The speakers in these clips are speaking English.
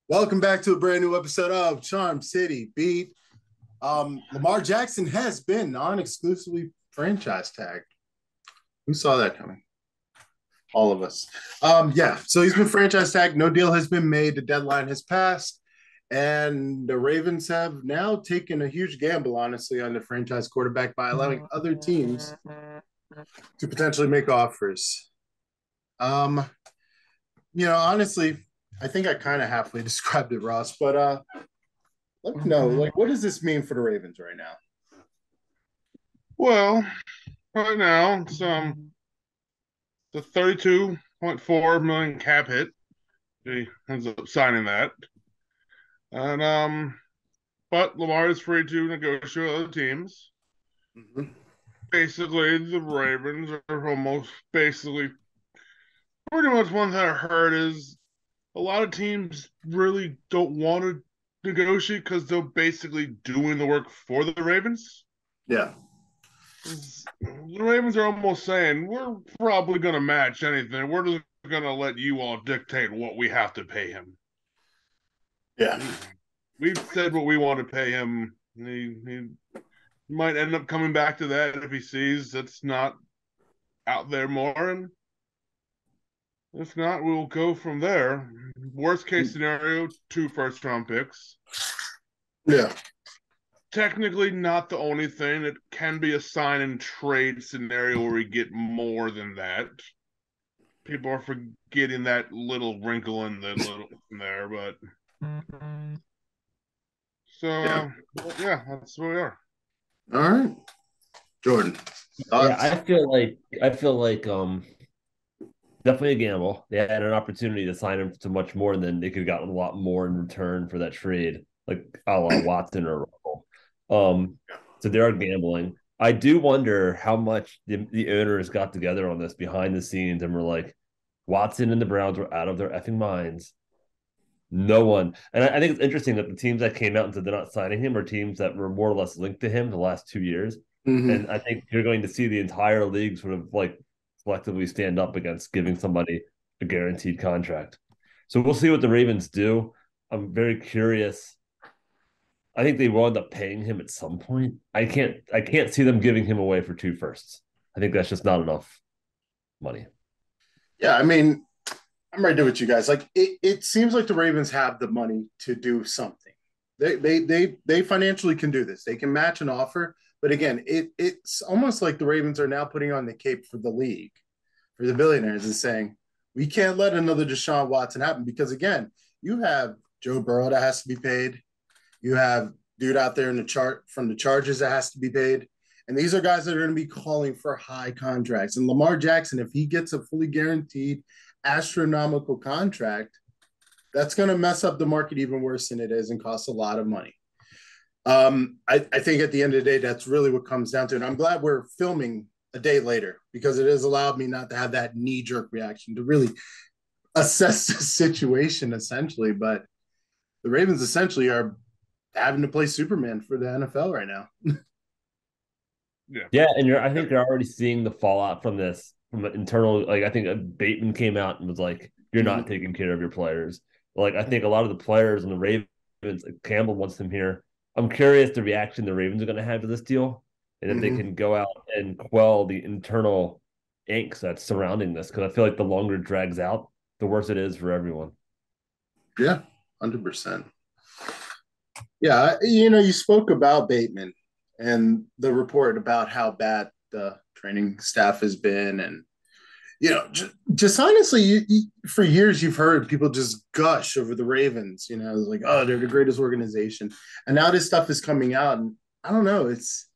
Welcome back to a brand new episode of Charm City Beat. Lamar Jackson has been non-exclusively franchise tagged. Who saw that coming? All of us. So he's been franchise tagged. No deal has been made. The deadline has passed. And the Ravens have now taken a huge gamble, honestly, on the franchise quarterback by allowing other teams to potentially make offers. Um, honestly, I think I kind of halfway described it, Ross, but let me know, like, what does this mean for the Ravens right now? Well, right now it's the 32.4 million cap hit. He ends up signing that. And but Lamar is free to negotiate with other teams. Mm-hmm. Basically, the Ravens are almost basically pretty much one thing I heard is a lot of teams really don't want to negotiate because they're basically doing the work for the Ravens. Yeah. The Ravens are almost saying we're probably going to match anything. We're just going to let you all dictate what we have to pay him. Yeah. We've said what we want to pay him. He might end up coming back to that if he sees that's not out there more, and if not, we'll go from there. Worst case scenario, 2 first-round picks. Yeah. Technically, not the only thing. It can be a sign and trade scenario where we get more than that. People are forgetting that little wrinkle in the little in there, but so Yeah. yeah, that's where we are. All right. Jordan, Yeah, thoughts? I feel like definitely a gamble. They had an opportunity to sign him to much more, and then they could have gotten a lot more in return for that trade, like a la Watson or Russell. So they are gambling. I do wonder how much the owners got together on this behind the scenes and were like, Watson and the Browns were out of their effing minds. No one, and I think it's interesting that the teams that came out and said they're not signing him are teams that were more or less linked to him the last 2 years. Mm-hmm. And I think you're going to see the entire league sort of like collectively stand up against giving somebody a guaranteed contract. So we'll see what the Ravens do. I'm very curious. I think they will end up paying him at some point. I can't see them giving him away for two firsts. I think that's just not enough money. Yeah, I mean, I'm right there with you guys. Like, it seems like the Ravens have the money to do something. They financially can do this. They can match an offer, but again, it's almost like the Ravens are now putting on the cape for the league, for the billionaires, and saying we can't let another Deshaun Watson happen because again, you have Joe Burrow that has to be paid. You have dude out there in the chart from the Chargers that has to be paid. And these are guys that are going to be calling for high contracts. And Lamar Jackson, if he gets a fully guaranteed astronomical contract, that's going to mess up the market even worse than it is and cost a lot of money. I think at the end of the day, that's really what comes down to it. And I'm glad we're filming a day later because it has allowed me not to have that knee jerk reaction to really assess the situation essentially. But the Ravens essentially are having to play Superman for the NFL right now. Yeah, Yeah, and I think you're already seeing the fallout from this from an internal. Like I think Bateman came out and was like, "You're not Mm-hmm. taking care of your players." Like I think a lot of the players and the Ravens, like Campbell wants them here. I'm curious the reaction the Ravens are going to have to this deal, and if they Mm-hmm. can go out and quell the internal angst that's surrounding this. Because I feel like the longer it drags out, the worse it is for everyone. Yeah, 100%. Yeah, you spoke about Bateman and the report about how bad the training staff has been, and just honestly, for years you've heard people just gush over the Ravens. Like, oh, they're the greatest organization, and now this stuff is coming out, and I don't know, it's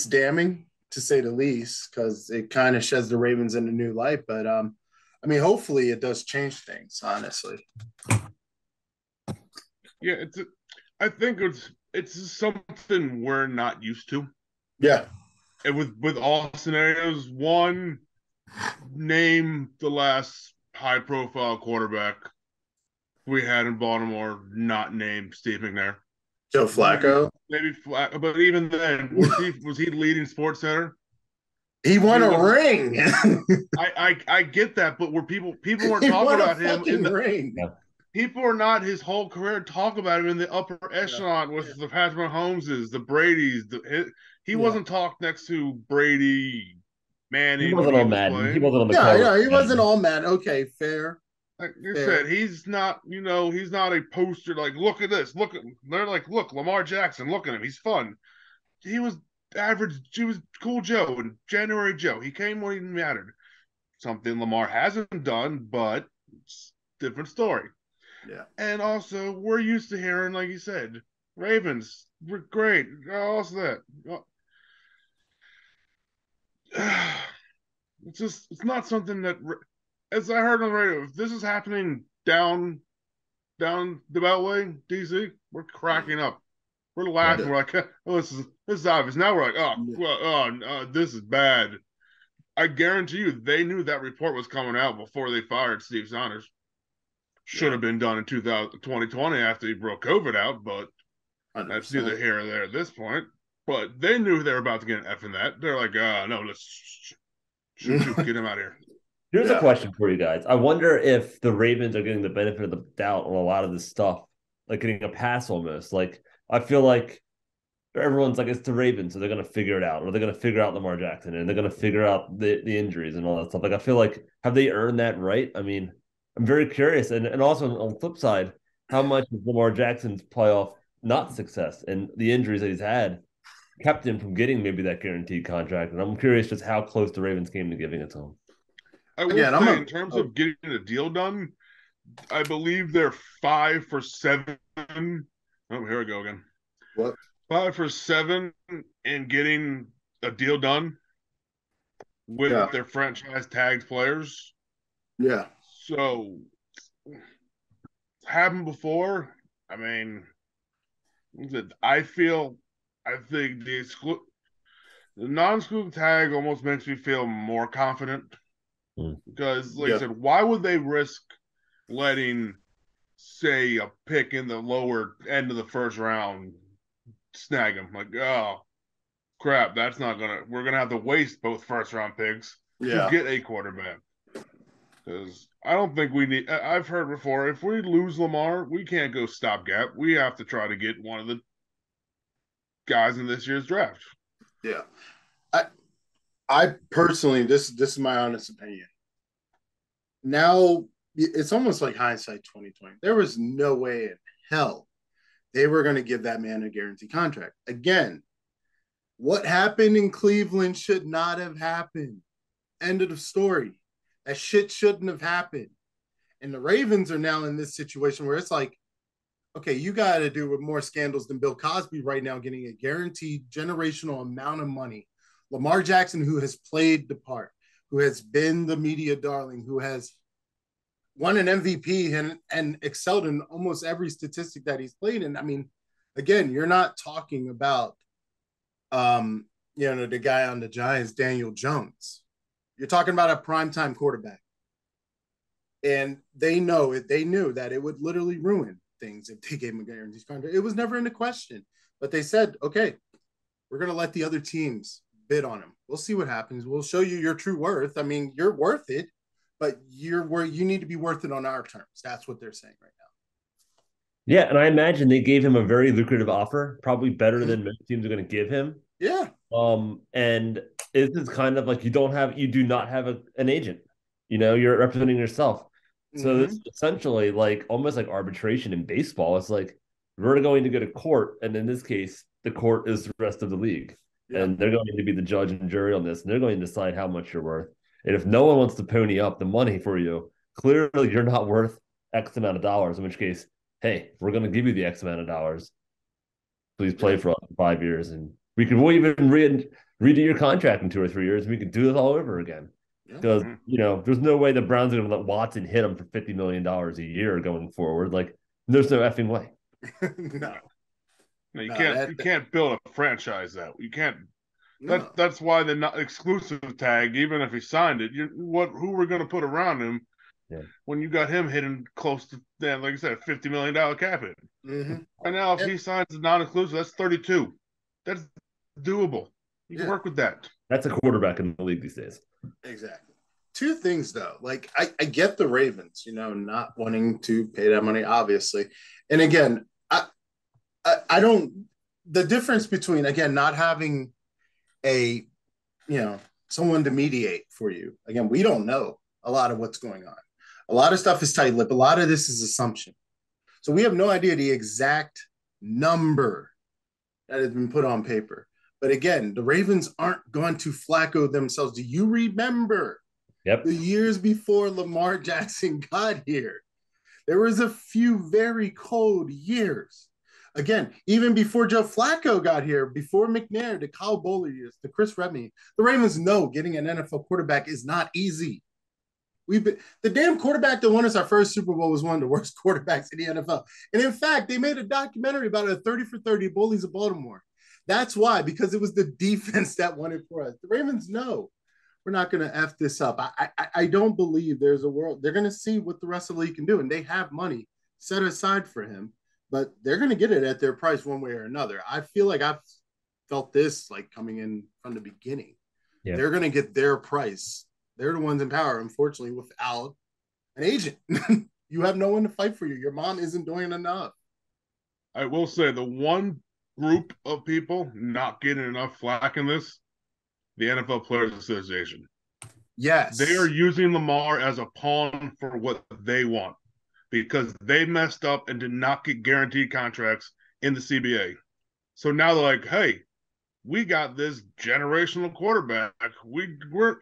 damning to say the least because it kind of sheds the Ravens in a new light. But I mean, hopefully, it does change things. Honestly, yeah. I think it's something we're not used to. yeah. And with all scenarios, one name the last high profile quarterback we had in Baltimore, not named Steve McNair. Joe Maybe Flacco. maybe but even then, was he leading Sports Center? He won a ring. I get that, but were people weren't He talking won a about him in fucking the ring. Yeah. people are not his whole career talk about him in the upper echelon with the Patrick Mahomeses, the Brady's. He wasn't talked next to Brady, He Manning when wasn't he on was Madden. He playing. wasn't on the Yeah, cover. yeah, he wasn't Madden. all mad. Okay, fair. Like you Fair. said, he's not, he's not a poster like, look at this, look at, they're like, look, Lamar Jackson, look at him, he's fun. He was average, he was cool Joe and January Joe. He came when he mattered. Something Lamar hasn't done, but it's a different story. Yeah. And also, we're used to hearing, like you said, Ravens, we're great. Also that. It's not something that, as I heard on the radio, if this is happening down the Beltway, DC, we're cracking up. We're laughing. Yeah. We're like, oh, this is obvious. Now we're like, this is bad. I guarantee you, they knew that report was coming out before they fired Steve Saunders. Should have been done in 2020 after he broke COVID out, but 100%. that's neither here or there at this point. But they knew they were about to get an F in that. They're like, no, let's shoot, get him out of here. Here's a question for you guys. I wonder if the Ravens are getting the benefit of the doubt on a lot of this stuff, like getting a pass almost. Like, I feel like everyone's like, it's the Ravens, so they're going to figure it out, or they're going to figure out Lamar Jackson, and they're going to figure out the injuries and all that stuff. Like, I feel like, have they earned that right? I mean, I'm very curious. And also on the flip side, how much of Lamar Jackson's playoff not success and the injuries that he's had kept him from getting maybe that guaranteed contract? And I'm curious just how close the Ravens came to giving it to him. I will say, in terms of getting a deal done, I believe they're 5 for 7. Oh, here we go again. What? 5 for 7 in getting a deal done with their franchise tagged players. Yeah. So, it's happened before. I mean, I think the non-exclusive tag almost makes me feel more confident. Because, like I said, why would they risk letting, say, a pick in the lower end of the first round snag him? Like, oh, crap, that's not going to – we're going to have to waste both first-round picks to get a quarterback. Because I don't think we need – I've heard before, if we lose Lamar, we can't go stopgap. We have to try to get one of the guys in this year's draft. Yeah. I personally, this is my honest opinion. Now, it's almost like hindsight 2020. There was no way in hell they were going to give that man a guaranteed contract. Again, what happened in Cleveland should not have happened. End of the story. That shit shouldn't have happened. And the Ravens are now in this situation where it's like, okay, you got to do with more scandals than Bill Cosby right now, getting a guaranteed generational amount of money. Lamar Jackson, who has played the part, who has been the media darling, who has won an MVP and excelled in almost every statistic that he's played in. I mean, again, you're not talking about, the guy on the Giants, Daniel Jones. You're talking about a primetime quarterback. And they know it. They knew that it would literally ruin things if they gave him a guaranteed contract. It was never in the question. But they said, okay, we're going to let the other teams bid on him. We'll see what happens. We'll show you your true worth. I mean, you're worth it, but you need to be worth it on our terms. That's what they're saying right now. Yeah, and I imagine they gave him a very lucrative offer, probably better than most teams are going to give him. Yeah. And this is kind of like you do not have an agent. You're representing yourself. So it's essentially like almost like arbitration in baseball. It's like we're going to go to court, and in this case, the court is the rest of the league. Yeah. And they're going to be the judge and jury on this, and they're going to decide how much you're worth. And if no one wants to pony up the money for you, clearly you're not worth X amount of dollars, in which case, hey, we're going to give you the X amount of dollars. Please play for us for 5 years, and we'll even redo your contract in 2 or 3 years, and we can do this all over again. Because, there's no way the Browns are going to let Watson hit him for $50 million a year going forward. Like, there's no effing way. No, you can't build a franchise that you can't. That's why the not exclusive tag, even if he signed it, who we're going to put around him when you got him hitting close to like I said, $50 million cap hit. And now if he signs the non-exclusive, that's 32. That's doable. You can work with that. That's a quarterback in the league these days. Exactly. Two things though. Like I get the Ravens, not wanting to pay that money, obviously. And again, I don't the difference between again not having a someone to mediate for you. Again, we don't know a lot of what's going on. A lot of stuff is tight lip. A lot of this is assumption. So we have no idea the exact number that has been put on paper. But again, the Ravens aren't going to Flacco themselves. Do you remember the years before Lamar Jackson got here? There was a few very cold years. Again, even before Joe Flacco got here, before McNair, the Kyle Bowler years, the Chris Remy, the Ravens know getting an NFL quarterback is not easy. The damn quarterback that won us our first Super Bowl was one of the worst quarterbacks in the NFL. And in fact, they made a documentary about a 30 for 30 Bullies of Baltimore. That's why, because it was the defense that won it for us. The Ravens know we're not going to F this up. I don't believe there's a world. They're going to see what the rest of the league can do, and they have money set aside for him, but they're going to get it at their price one way or another. I feel like I've felt this like coming in from the beginning. Yeah. They're going to get their price. They're the ones in power, unfortunately, without an agent. You have no one to fight for you. Your mom isn't doing enough. I will say the one group of people not getting enough flack in this, the NFL Players Association. Yes. They are using Lamar as a pawn for what they want because they messed up and did not get guaranteed contracts in the CBA. So now they're like, hey, we got this generational quarterback. We're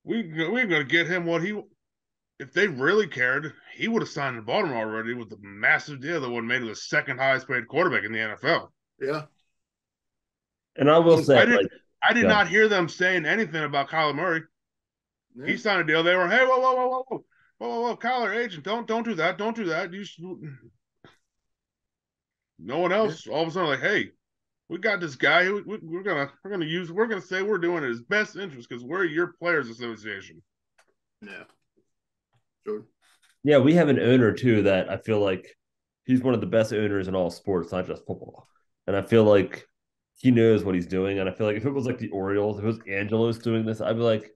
going to get him what he – if they really cared, he would have signed in Baltimore already with the massive deal that would have made him the second highest paid quarterback in the NFL. Yeah. And I will say I did not hear them saying anything about Kyler Murray. Yeah. He signed a deal. They were, hey, whoa, Kyler, agent, don't do that. Don't do that. No one else all of a sudden like, hey, we got this guy. We're gonna say we're doing it his best interest because we're your players association. Yeah. Sure. Yeah, we have an owner too that I feel like he's one of the best owners in all sports, not just football. And I feel like he knows what he's doing. And I feel like if it was like the Orioles, if it was Angelos doing this, I'd be like,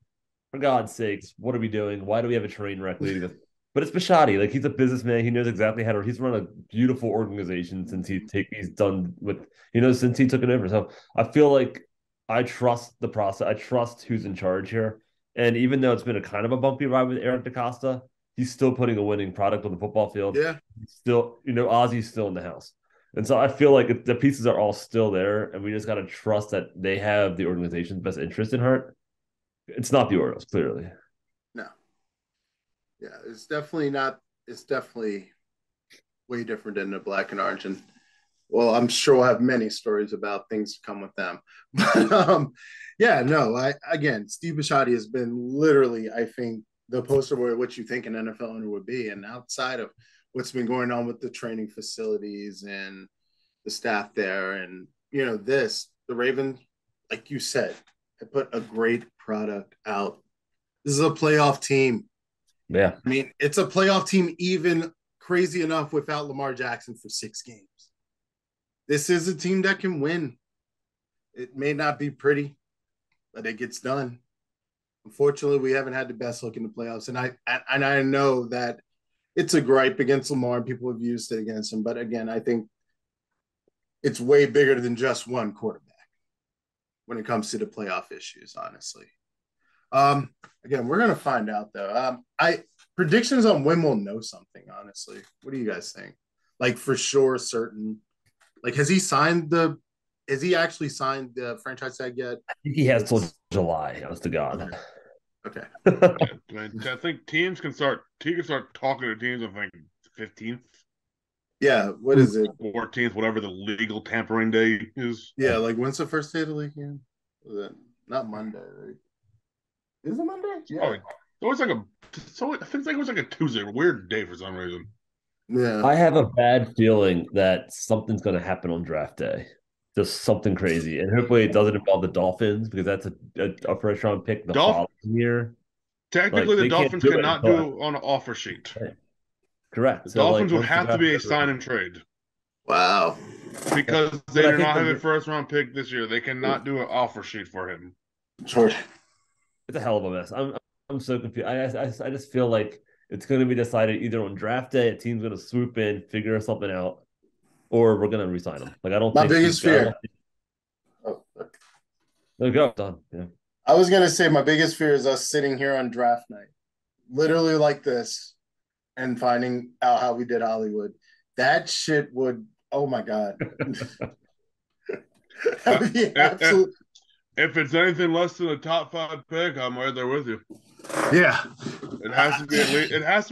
for God's sakes, what are we doing? Why do we have a train wreck leading us? But it's Bisciotti. Like, he's a businessman. He knows exactly how to. He's run a beautiful organization since since he took it over. So I feel like I trust the process. I trust who's in charge here. And even though it's been a kind of a bumpy ride with Eric DaCosta, he's still putting a winning product on the football field. Yeah. He's still, Ozzy's still in the house. And so I feel like the pieces are all still there, and we just got to trust that they have the organization's best interest in heart. It's not the Orioles, clearly. No. Yeah, it's definitely not. It's definitely way different than the black and orange. And, well, I'm sure we'll have many stories about things to come with them. But, again, Steve Bisciotti has been literally, I think, the poster boy of what you think an NFL owner would be. And outside of what's been going on with the training facilities and the staff there. And, the Ravens, like you said, have put a great product out. This is a playoff team. Yeah. I mean, it's a playoff team even crazy enough without Lamar Jackson for 6 games. This is a team that can win. It may not be pretty, but it gets done. Unfortunately, we haven't had the best look in the playoffs. And I know that it's a gripe against Lamar, and people have used it against him. But again, I think it's way bigger than just one quarterback when it comes to the playoff issues, honestly. Again, we're going to find out, though. Predictions on when we'll know something, honestly. What do you guys think? Like, for sure, certain. Like, has he actually signed the franchise tag yet? I think he has till July, honest to God. Okay. I think teams can start talking to teams, I think, 15th. Yeah, what is it? 14th, whatever the legal tampering day is. Yeah, like when's the first day of the league again? Not Monday, right? Is it Monday? Yeah. I think it was like a Tuesday, a weird day for some reason. Yeah. I have a bad feeling that something's going to happen on draft day. Just something crazy. And hopefully it doesn't involve the Dolphins because that's a first round pick the following year. Technically, the Dolphins cannot do it on an offer sheet. Right. Correct. The Dolphins would have to be a sign and trade. Wow. Because they do not have a first round pick this year. They cannot do an offer sheet for him. Sure. It's a hell of a mess. I'm so confused. I just feel like it's going to be decided either on draft day, a team's going to swoop in, figure something out, or we're going to resign them. Like I don't My think biggest fear. Oh, there we go. Done. Yeah. I was gonna say my biggest fear is us sitting here on draft night, literally like this, and finding out how we did Hollywood. That shit would. Oh my god. That would be absolute. If it's anything less than a top 5 pick, I'm right there with you. Yeah. It has to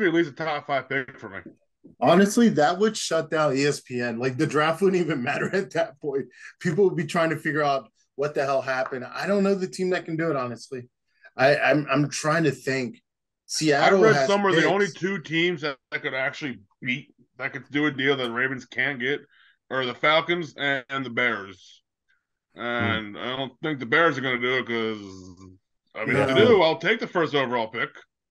be at least a top 5 pick for me. Honestly, that would shut down ESPN. Like the draft wouldn't even matter at that point. People would be trying to figure out what the hell happened. I don't know the team that can do it, honestly. I'm trying to think. Seattle I read has somewhere picks. the only 2 teams that could actually could do a deal that the Ravens can get are the Falcons and the Bears. And I don't think the Bears are going to do it because, I mean, if they do, I'll take the first overall pick.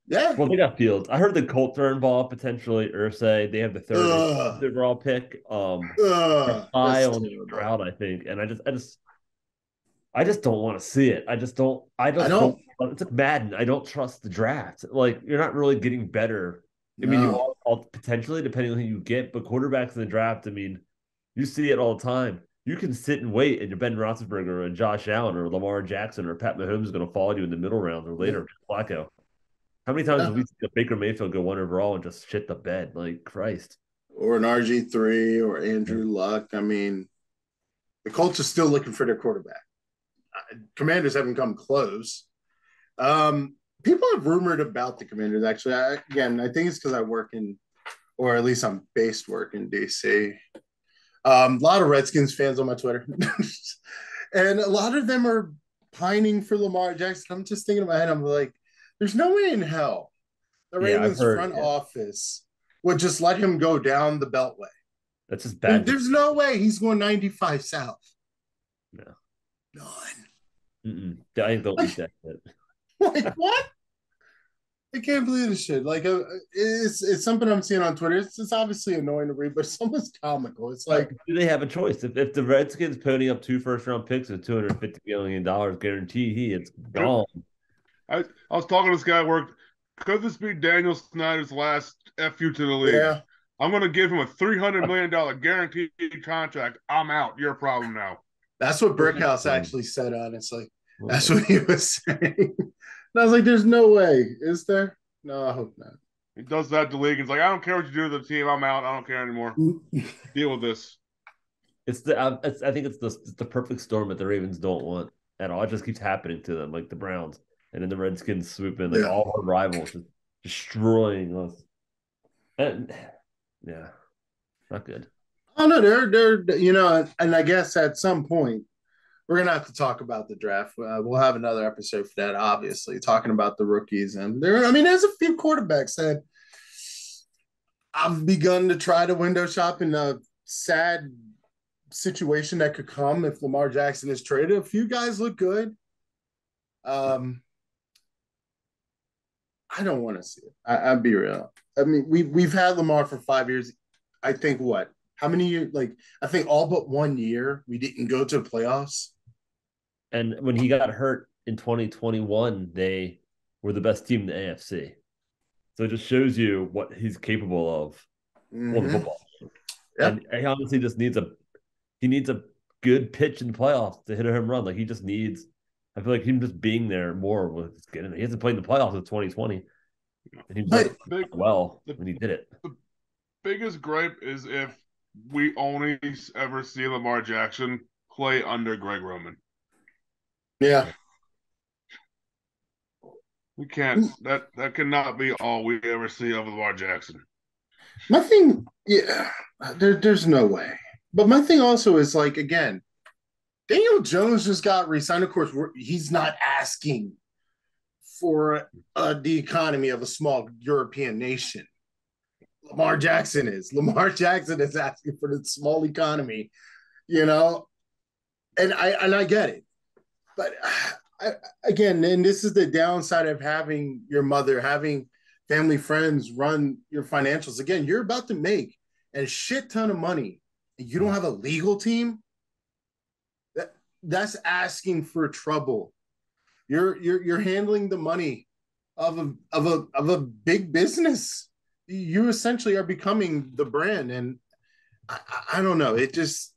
Yeah. Well, they got Fields. I heard the Colts are involved potentially. Ursay, they have the third overall pick. High on the route, I think, and I just don't want to see it. I just don't. It's like Madden. I don't trust the draft. Like you're not really getting better. I mean, you all potentially depending on who you get, but quarterbacks in the draft. I mean, you see it all the time. You can sit and wait, and your Ben Roethlisberger or Josh Allen or Lamar Jackson or Pat Mahomes is going to follow you in the middle rounds or later. Flacco. How many times have we seen Baker Mayfield go 1 overall and just shit the bed? Like Christ. Or an RG3 or Andrew Luck. I mean, the Colts are still looking for their quarterback. Commanders haven't come close. People have rumored about the Commanders. Actually, I think it's because I work in, or at least I'm based work in DC. A lot of Redskins fans on my Twitter, and a lot of them are pining for Lamar Jackson. I'm just thinking in my head, I'm like, there's no way in hell the Ravens front office would just let him go down the Beltway. That's just bad. There's no way he's going 95 south. No. None. I don't eat that shit. Like, what? I can't believe this shit. Like, it's something I'm seeing on Twitter. It's obviously annoying to read, but it's almost comical. It's like, do they have a choice? If the Redskins pony up 2 first-round picks and $250 million guarantee, it's gone. I was talking to this guy at work. Could this be Daniel Snyder's last FU to the league? Yeah. I'm going to give him a $300 million guaranteed contract. I'm out. Your problem now. That's what Brickhouse actually said, honestly. That's what he was saying. And I was like, there's no way. Is there? No, I hope not. He does that to the league. He's like, I don't care what you do to the team. I'm out. I don't care anymore. Deal with this. I think it's the perfect storm that the Ravens don't want at all. It just keeps happening to them, like the Browns. And then the Redskins swoop in, like all our rivals, just destroying us. And not good. Oh no, they're and I guess at some point we're gonna have to talk about the draft. We'll have another episode for that, obviously, talking about the rookies. And there's a few quarterbacks that I've begun to try to window shop in a sad situation that could come if Lamar Jackson is traded. A few guys look good. I don't want to see it. I'll be real. I mean, we've had Lamar for 5 years. I think how many years? Like, I think all but 1 year we didn't go to the playoffs. And when he got hurt in 2021, they were the best team in the AFC. So it just shows you what he's capable of on the football. Yep. And he honestly just needs a good pitch in the playoffs to hit a home run. Like he just needs. I feel like him just being there more was getting. He hasn't played in the playoffs in 2020, and he played when he did it. The biggest gripe is if we only ever see Lamar Jackson play under Greg Roman. Yeah, we can't. That cannot be all we ever see of Lamar Jackson. My thing, there's no way. But my thing also is like again. Daniel Jones just got re-signed. Of course, he's not asking for the economy of a small European nation. Lamar Jackson is. Lamar Jackson is asking for the small economy, and I get it. But again, and this is the downside of having your mother, having family friends run your financials. Again, you're about to make a shit ton of money, and you don't have a legal team. That's asking for trouble. You're handling the money of a big business. You essentially are becoming the brand, and I don't know. It just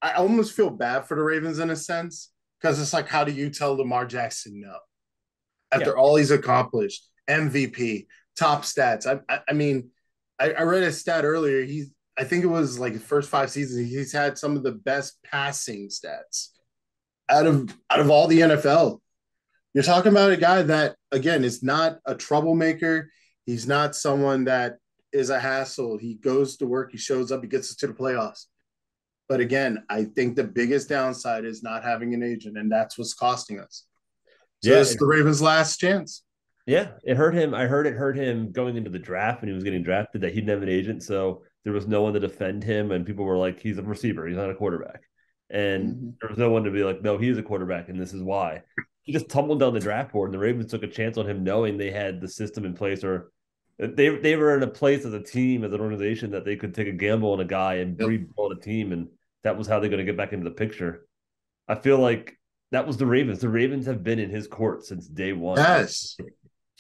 I almost feel bad for the Ravens in a sense because it's like, how do you tell Lamar Jackson no Yeah. after all he's accomplished? MVP, top stats. I mean, I read a stat earlier. I think it was like the first 5 seasons. He's had some of the best passing stats out of all the NFL. You're talking about a guy that, again, is not a troublemaker. He's not someone that is a hassle. He goes to work, he shows up, he gets us to the playoffs. But again, I think the biggest downside is not having an agent, and that's what's costing us. So Yeah, this is the Ravens' last chance. yeah, it hurt him. I heard it hurt him going into the draft when he was getting drafted that he didn't have an agent, so there was no one to defend him, and people were like, "He's a receiver, he's not a quarterback," and Mm-hmm. there was no one to be like, "No, he's a quarterback, and this is why." He just tumbled down the draft board, and the Ravens took a chance on him, knowing they had the system in place, or they were in a place as a team, as an organization, that they could take a gamble on a guy and Yep. rebuild a team, and that was how they're going to get back into the picture. I feel like that was the Ravens. The Ravens have been in his court since day one. Yes.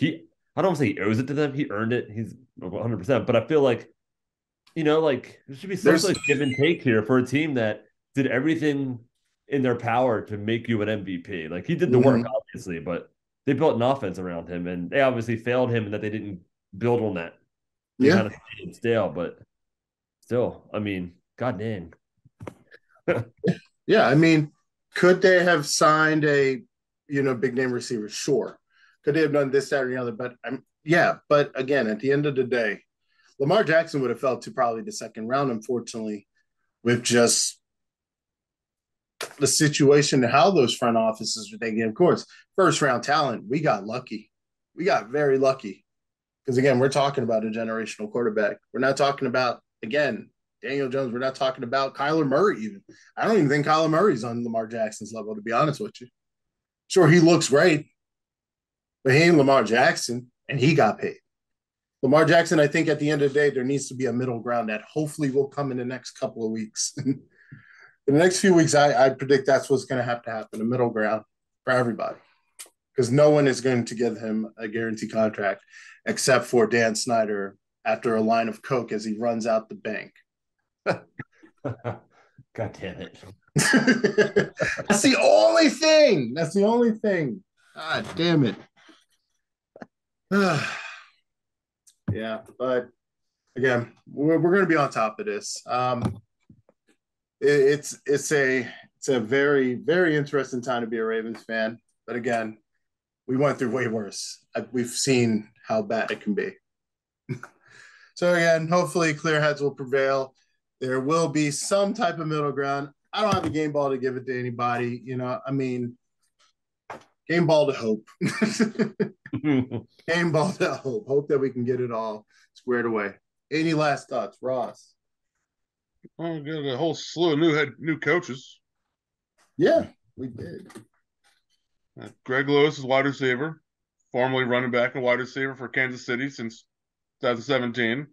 I don't want to say he owes it to them. He earned it. He's 100%. But I feel like, like there should be some There's sort of give and take here for a team that did everything in their power to make you an MVP. Like he did the work, Mhm. obviously, but they built an offense around him, and they obviously failed him in that they didn't build on that. They Yeah. kind of stayed stale, but still, I mean, god dang. Yeah. I mean, could they have signed a big name receiver? Sure. Could they have done this, that, or the other? But yeah. But again, at the end of the day, Lamar Jackson would have fell to probably the second round, unfortunately, with just the situation and how those front offices were thinking. Of course, first round talent, we got lucky. We got very lucky. Because again, we're talking about a generational quarterback. We're not talking about, again, Daniel Jones. We're not talking about Kyler Murray even. I don't even think Kyler Murray's on Lamar Jackson's level, to be honest with you. Sure, he looks great, but he ain't Lamar Jackson, and he got paid. Lamar Jackson, I think at the end of the day, there needs to be a middle ground that hopefully will come in the next couple of weeks. In the next few weeks, I predict that's what's going to happen, a middle ground for everybody. Because no one is going to give him a guaranteed contract except for Dan Snyder after a line of coke as he runs out the bank. God damn it. That's the only thing. That's the only thing. God damn it. Yeah, but again, we're going to be on top of this. It's a very, very interesting time to be a Ravens fan. But again, we went through way worse. We've seen how bad it can be. So again, hopefully clear heads will prevail. There will be some type of middle ground. I don't have a game ball to give it to anybody. I mean, game ball to hope. Game ball to hope. Hope that we can get it all squared away. Any last thoughts, Ross? Oh, we got a whole slew of new coaches. Yeah, we did. Greg Lewis is wide receiver, formerly running back and wide receiver for Kansas City since 2017.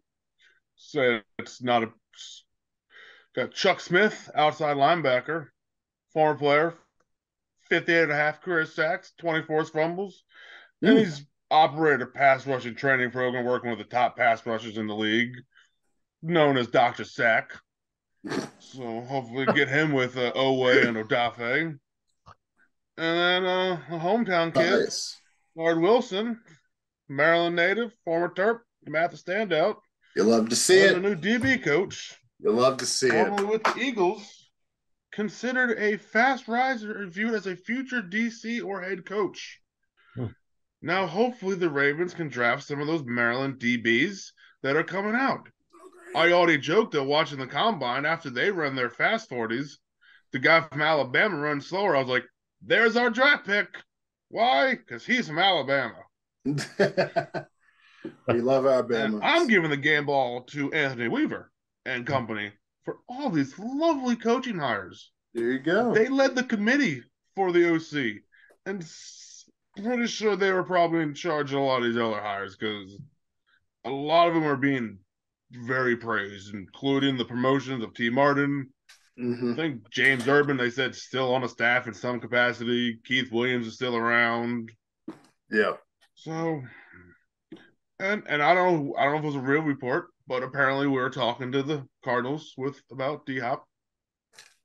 So it's not a. Got Chuck Smith, outside linebacker, former player, 58.5 career sacks, 24 fumbles, and he's operated a pass rushing training program working with the top pass rushers in the league, known as Dr. Sack. So hopefully get him with Owe and Odafe. And then a hometown kid, Nice. Lord Wilson, Maryland native, former Terp, Math standout. You love to see A it. new DB coach, You love to see it. formerly with the Eagles, considered a fast riser and viewed as a future DC or head coach. Now, hopefully, the Ravens can draft some of those Maryland DBs that are coming out. I already joked though, watching the combine after they run their fast 40s. The guy from Alabama runs slower. I was like, there's our draft pick. Why? Because he's from Alabama. We love And Alabama. I'm giving the game ball to Anthony Weaver and company for all these lovely coaching hires. There you go. They led the committee for the OC. And pretty sure they were probably in charge of a lot of these other hires because a lot of them are being very praised, including the promotions of T. Martin, Mm-hmm. I think James Urban, they said, still on the staff in some capacity. Keith Williams is still around. Yeah. So, and I don't know if it was a real report, but apparently we were talking to the Cardinals about D Hop.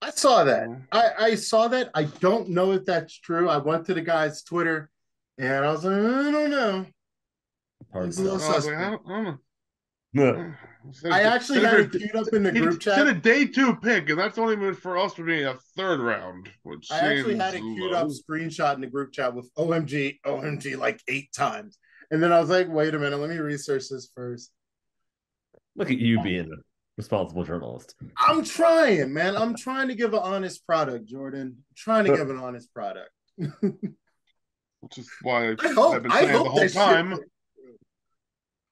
I saw that. I saw that. I don't know if that's true. I went to the guy's Twitter and I was like, I don't know. It's a little suspect. I don't know. I actually had it queued up in the group chat. Said a day 2 pick, and that's only meant for us to be a 3rd round, which I actually had it queued up, screenshot in the group chat with OMG, OMG like 8 times. And then I was like, wait a minute, let me research this first. Look at you being a responsible journalist. I'm trying, man. I'm trying to give an honest product, Jordan. I'm trying to give an honest product. Which is why I've been saying the whole time,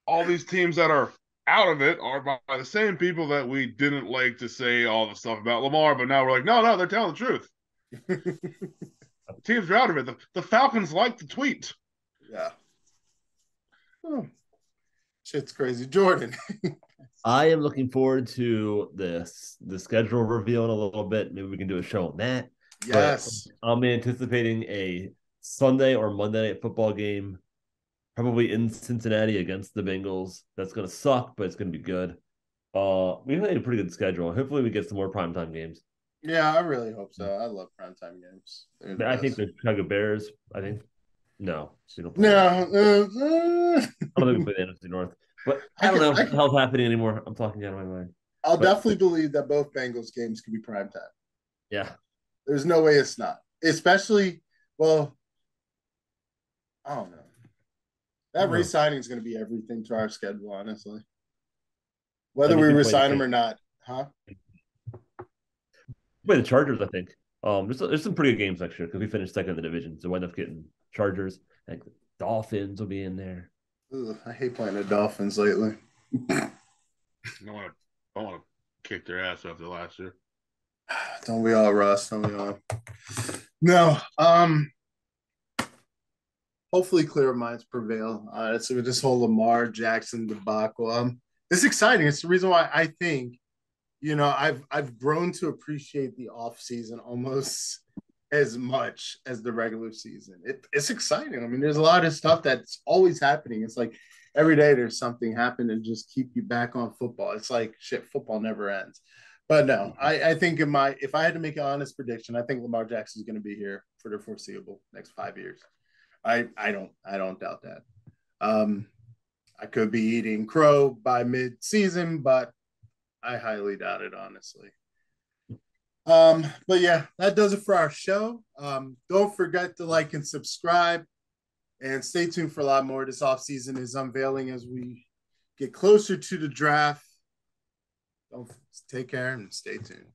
all these teams that are out of it are by the same people that we didn't like to say all the stuff about Lamar, but now we're like, no, they're telling the truth. Teams are out of it. The Falcons like the tweet. Yeah. Oh, shit's crazy. Jordan. I am looking forward to the schedule reveal in a little bit. Maybe we can do a show on that. Yes. But I'm anticipating a Sunday or Monday night football game, probably in Cincinnati against the Bengals. That's going to suck, but it's going to be good. We made a pretty good schedule. Hopefully we get some more primetime games. Yeah, I really hope so. I love primetime games. I think the Chicago Bears, no. We don't play I don't think we play the NFC North. But I don't know what the hell's happening anymore. I'm talking out of my mind. I'll definitely believe that both Bengals games can be primetime. Yeah. There's no way it's not. Especially, well, I don't know. That re-signing is going to be everything to our schedule, honestly. Whether we re-sign them or not, huh? Play the Chargers, I think. There's some pretty good games next year because we finished second in the division, so we'll end up getting Chargers. I think the Dolphins will be in there. Ugh, I hate playing the Dolphins lately. I want to kick their ass after last year. Don't we all, Russ? Don't we all? No. Hopefully, clear minds prevail. So with this whole Lamar Jackson debacle, it's exciting. It's the reason why I think, I've grown to appreciate the off season almost as much as the regular season. It's exciting. I mean, there's a lot of stuff that's always happening. It's like every day there's something happening to just keep you back on football. It's like shit, football never ends. But no, I think if I had to make an honest prediction, I think Lamar Jackson is going to be here for the foreseeable next 5 years. I don't doubt that. I could be eating crow by mid-season, but I highly doubt it, honestly. But yeah, that does it for our show. Don't forget to like and subscribe, and stay tuned for a lot more. This offseason is unveiling as we get closer to the draft. Don't take care and stay tuned.